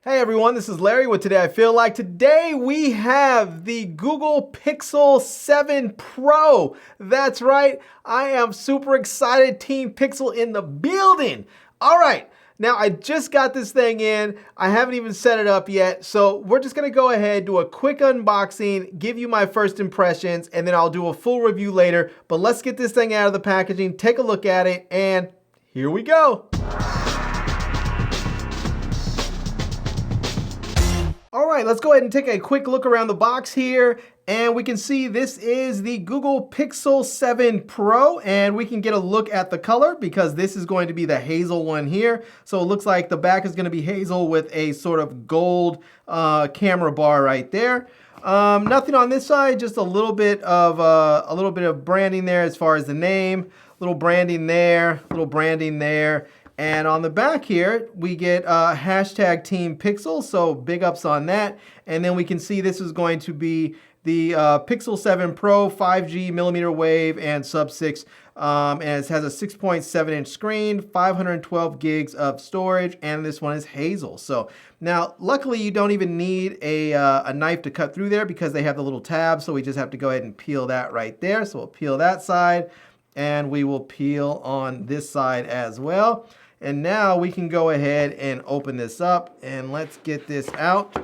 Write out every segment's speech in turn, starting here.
Hey everyone, this is Larry with Today I Feel Like. Today we have the Google Pixel 7 Pro. That's right, I am super excited. Team Pixel in the building. All right, now I just got this thing in. I haven't even set it up yet. So we're just gonna go ahead, do a quick unboxing, give you my first impressions, and then I'll do a full review later. But let's get this thing out of the packaging, take a look at it, and here we go. All right, let's go ahead and take a quick look around the box here, and we can see this is the Google Pixel 7 Pro, and we can get a look at the color because this is going to be the hazel one here. So it looks like the back is going to be hazel with a sort of gold camera bar right there. Nothing on this side, just a little bit of branding there as far as the name, little branding there, little branding there. And on the back here, we get hashtag Team Pixel, so big ups on that. And then we can see this is going to be the Pixel 7 Pro 5G millimeter wave and sub 6. And it has a 6.7-inch screen, 512 gigs of storage, and this one is hazel. So now, luckily, you don't even need a knife to cut through there because they have the little tab. So we just have to go ahead and peel that right there. So we'll peel that side, and we will peel on this side as well. And now we can go ahead and open this up, and let's get this out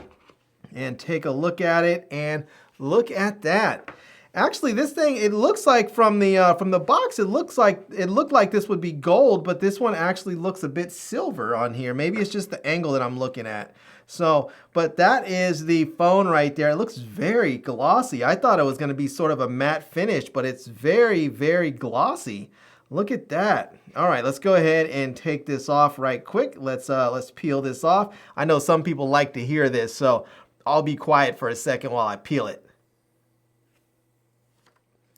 and take a look at it. And look at that. Actually, this thing, it looks like from the box, it looked like this would be gold, but this one actually looks a bit silver on here. Maybe it's just the angle that I'm looking at. So, but that is the phone right there. It looks very glossy. I thought it was going to be sort of a matte finish, but it's very, very glossy. Look at that. All right, let's go ahead and take this off right quick. Let's peel this off. I know some people like to hear this, so I'll be quiet for a second while I peel it.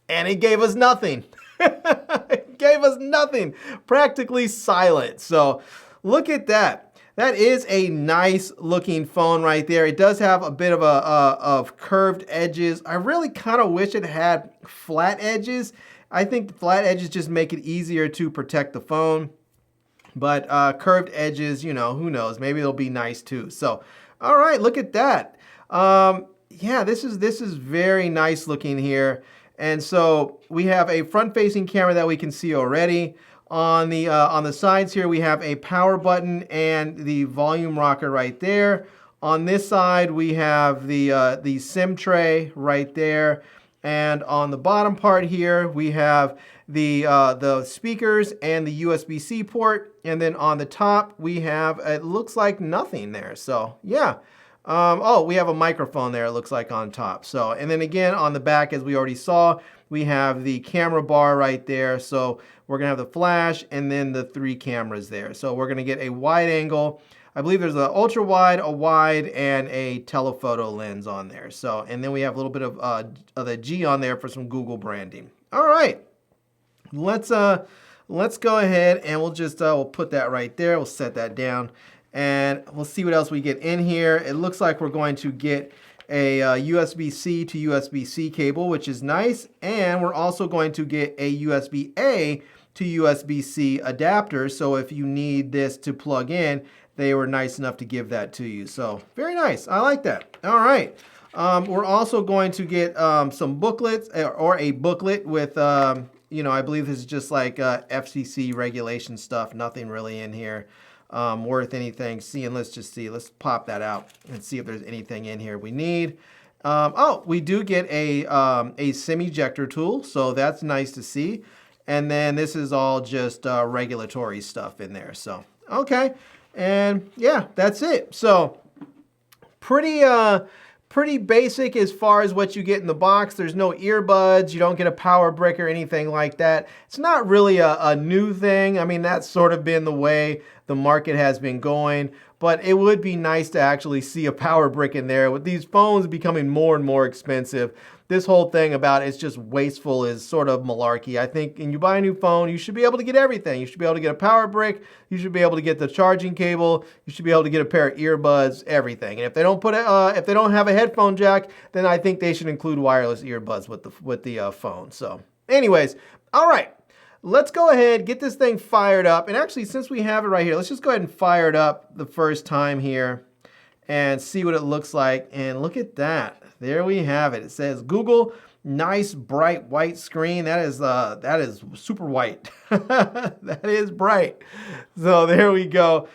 And it gave us nothing. It gave us nothing. Practically silent. So look at that. That is a nice looking phone right there. It does have a bit of curved edges. I really kind of wish it had flat edges. I think the flat edges just make it easier to protect the phone. But curved edges, you know, who knows? Maybe it'll be nice too. So, all right, look at that. Yeah, this is very nice looking here. And so we have a front-facing camera that we can see already. On the sides here, we have a power button and the volume rocker right there. On this side, we have the SIM tray right there. And on the bottom part here, we have the speakers and the USB-C port. And then on the top, we have, it looks like nothing there. So yeah. Oh, we have a microphone there, it looks like on top. So, and then again, on the back, as we already saw, we have the camera bar right there. So we're gonna have the flash and then the 3 cameras there. So we're gonna get a wide angle. I believe there's an ultra wide, a wide, and a telephoto lens on there. So, and then we have a little bit of the G on there for some Google branding. All right, let's go ahead and we'll just we'll put that right there. We'll set that down, and we'll see what else we get in here. It looks like we're going to get a USB-C to USB-C cable, which is nice, and we're also going to get a USB-A to USB-C adapter. So if you need this to plug in, they were nice enough to give that to you. So very nice. I like that. All right. We're also going to get some booklets or a booklet with, you know, I believe this is just like FCC regulation stuff. Nothing really in here worth anything. And let's just see. Let's pop that out and see if there's anything in here we need. Oh, we do get a SIM ejector tool. So that's nice to see. And then this is all just regulatory stuff in there. So, okay. And yeah, that's it. So pretty basic as far as what you get in the box. There's no earbuds. You don't get a power brick or anything like that. It's not really a new thing. I mean, that's sort of been the way the market has been going. But it would be nice to actually see a power brick in there. With these phones becoming more and more expensive, this whole thing about it's just wasteful is sort of malarkey. I think when you buy a new phone, you should be able to get everything. You should be able to get a power brick. You should be able to get the charging cable. You should be able to get a pair of earbuds, everything. And if they don't if they don't have a headphone jack, then I think they should include wireless earbuds with the phone. So anyways, all right. Let's go ahead, get this thing fired up. And actually, since we have it right here, let's just go ahead and fire it up the first time here. and see what it looks like. And look at that. There we have it. It says Google, nice bright white screen. That is super white. That is bright. So there we go.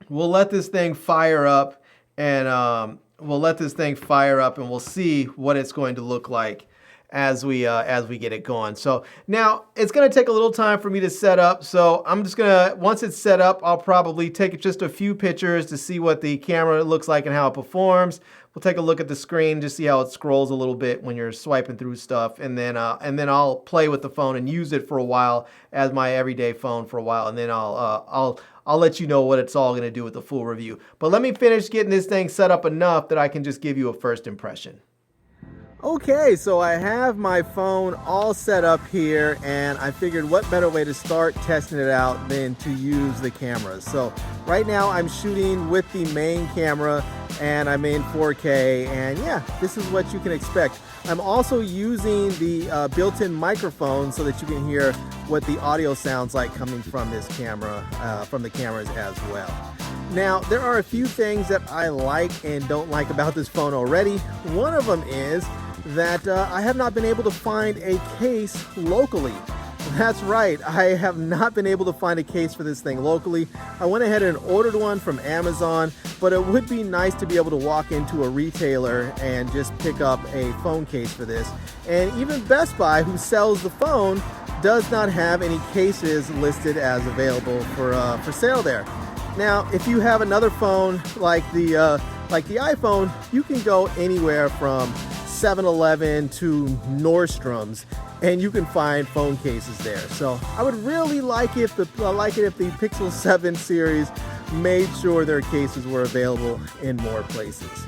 We'll let this thing fire up, and we'll see what it's going to look like as we get it going. So now it's going to take a little time for me to set up. So I'm just gonna, once it's set up, I'll probably take just a few pictures to see what the camera looks like and how it performs. We'll take a look at the screen to see how it scrolls a little bit when you're swiping through stuff, and then I'll play with the phone and use it for a while as my everyday phone for a while, and then I'll let you know what it's all going to do with the full review. But let me finish getting this thing set up enough that I can just give you a first impression. Okay, so I have my phone all set up here, and I figured what better way to start testing it out than to use the cameras. So right now I'm shooting with the main camera, and I'm in 4K, and yeah, this is what you can expect. I'm also using the built-in microphone so that you can hear what the audio sounds like coming from this camera, from the cameras as well. Now, there are a few things that I like and don't like about this phone already. One of them is that I have not been able to find a case locally. That's right, I have not been able to find a case for this thing locally. I went ahead and ordered one from Amazon, but it would be nice to be able to walk into a retailer and just pick up a phone case for this. And even Best Buy, who sells the phone, does not have any cases listed as available for sale there. Now, if you have another phone like the iPhone, you can go anywhere from 7-Eleven to Nordstrom's, and you can find phone cases there. So I would really like it if the Pixel 7 series made sure their cases were available in more places.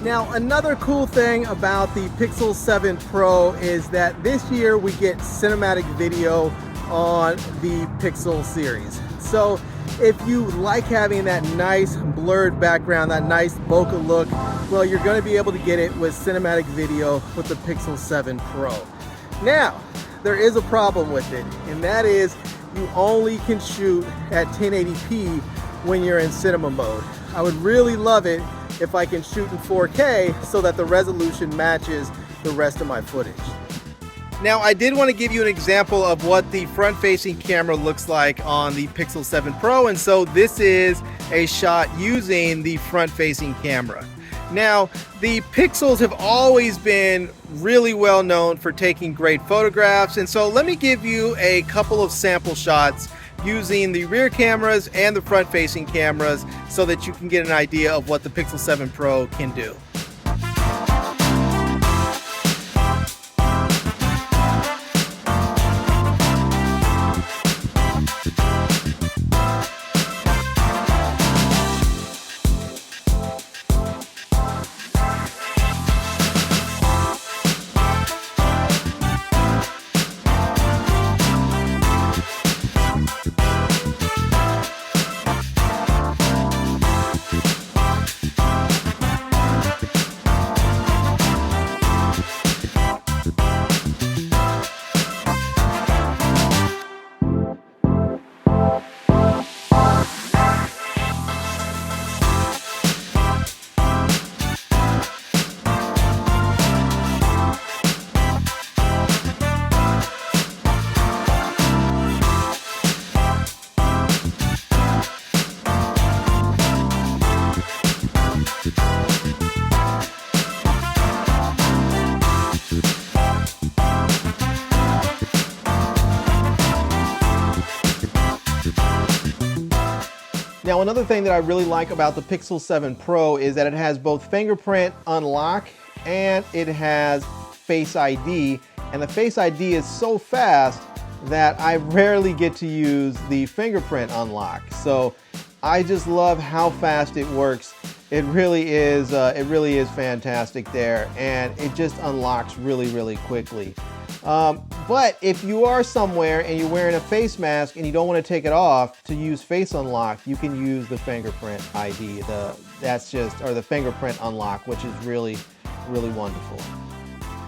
Now, another cool thing about the Pixel 7 Pro is that this year we get cinematic video on the Pixel series. So if you like having that nice blurred background, that nice bokeh look, well, you're going to be able to get it with cinematic video with the Pixel 7 Pro. Now, there is a problem with it, and that is you only can shoot at 1080p when you're in cinema mode. I would really love it if I can shoot in 4K so that the resolution matches the rest of my footage. Now, I did want to give you an example of what the front-facing camera looks like on the Pixel 7 Pro, and so this is a shot using the front-facing camera. Now, the Pixels have always been really well known for taking great photographs, and so let me give you a couple of sample shots using the rear cameras and the front-facing cameras so that you can get an idea of what the Pixel 7 Pro can do. Now, another thing that I really like about the Pixel 7 Pro is that it has both fingerprint unlock and it has Face ID. And the Face ID is so fast that I rarely get to use the fingerprint unlock. So I just love how fast it works. It really is fantastic there, and it just unlocks really, really quickly. But if you are somewhere and you're wearing a face mask and you don't want to take it off to use face unlock, you can use the fingerprint ID, the fingerprint unlock, which is really, really wonderful.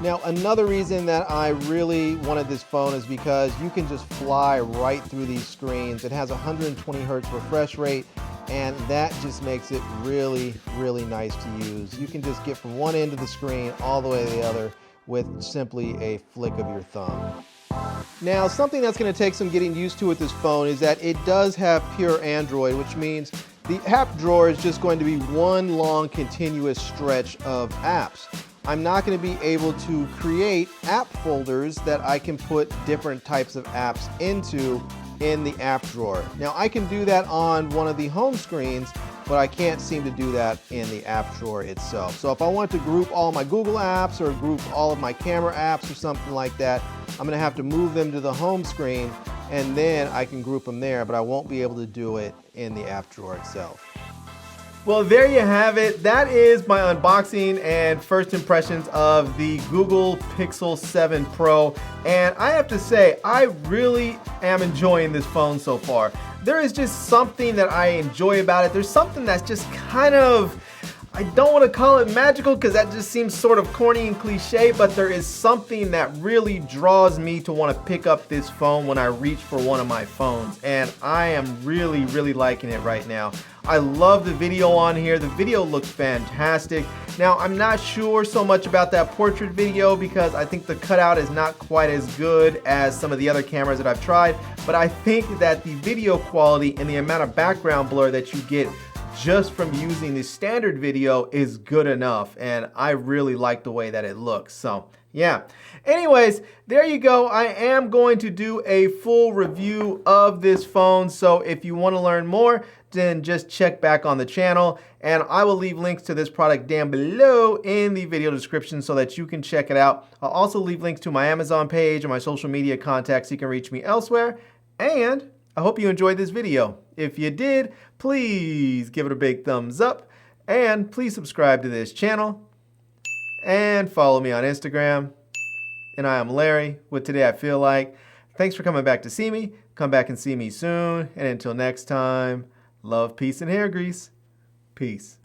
Now, another reason that I really wanted this phone is because you can just fly right through these screens. It has 120 Hertz refresh rate, and that just makes it really, really nice to use. You can just get from one end of the screen all the way to the other with simply a flick of your thumb. Now, something that's going to take some getting used to with this phone is that it does have pure Android, which means the app drawer is just going to be one long continuous stretch of apps. I'm not going to be able to create app folders that I can put different types of apps into in the app drawer. Now, I can do that on one of the home screens, but I can't seem to do that in the app drawer itself. So if I want to group all my Google apps or group all of my camera apps or something like that, I'm going to have to move them to the home screen, and then I can group them there, but I won't be able to do it in the app drawer itself. Well, there you have it. That is my unboxing and first impressions of the Google Pixel 7 Pro. And I have to say, I really am enjoying this phone so far. There is just something that I enjoy about it. There's something that's just kind of, I don't want to call it magical because that just seems sort of corny and cliche, but there is something that really draws me to want to pick up this phone when I reach for one of my phones. And I am really, really liking it right now. I love the video on here. The video looks fantastic. Now, I'm not sure so much about that portrait video because I think the cutout is not quite as good as some of the other cameras that I've tried, but I think that the video quality and the amount of background blur that you get just from using the standard video is good enough, and I really like the way that it looks. So yeah. Anyways, there you go. I am going to do a full review of this phone, so if you want to learn more, then just check back on the channel, and I will leave links to this product down below in the video description so that you can check it out. I'll also leave links to my Amazon page and my social media contacts so you can reach me elsewhere, and I hope you enjoyed this video. If you did, please give it a big thumbs up, and please subscribe to this channel, and follow me on Instagram. And I am Larry with Today I Feel Like. Thanks for coming back to see me. Come back and see me soon. And until next time, love, peace, and hair grease. Peace.